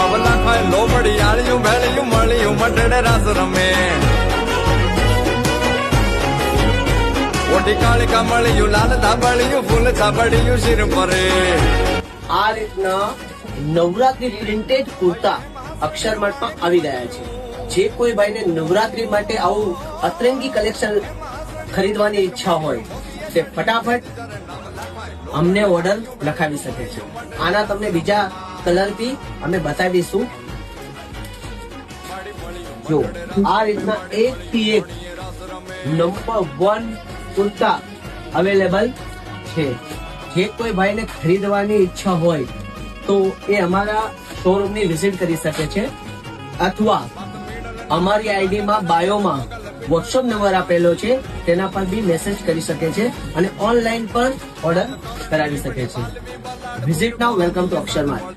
બાવલા ખાય લોબડી આળિયું ભેળિયું મળ્યું મટડે રાસ રમે ઓટી કાળી કમળિયું લાલ ધાબળિયું ફૂલ છાબડિયું શિર પરે. આ રીતના નવરાત્રી પ્રિન્ટેડ કુર્તા અક્ષરમાર્ટમાં આવી ગયા છે. જે કોઈ ભાઈને નવરાત્રી માટે આવું અતરંગી કલેક્શન ખરીદવાની ઈચ્છા હોય તે ફટાફટ અમને ઓર્ડર લખાવી શકે છે. આના તમને બીજા કલર બી અમે બતાવીશું. જો આ રીતના એક થી એક નંબર 1 કુર્તા અવેલેબલ છે. જે કોઈ ભાઈને ખરીદવાની ઈચ્છા હોય તો એ અમારા શોરૂમની વિઝિટ કરી શકે છે અથવા અમારી આઈડીમાં બાયોમાં વોટ્સઅપ નંબર આપેલો છે તેના પર બી મેસેજ કરી શકે છે અને ઓનલાઈન પણ ઓર્ડર કરાવી શકે છે. Visit now. Welcome to અક્ષરમાર્ટ.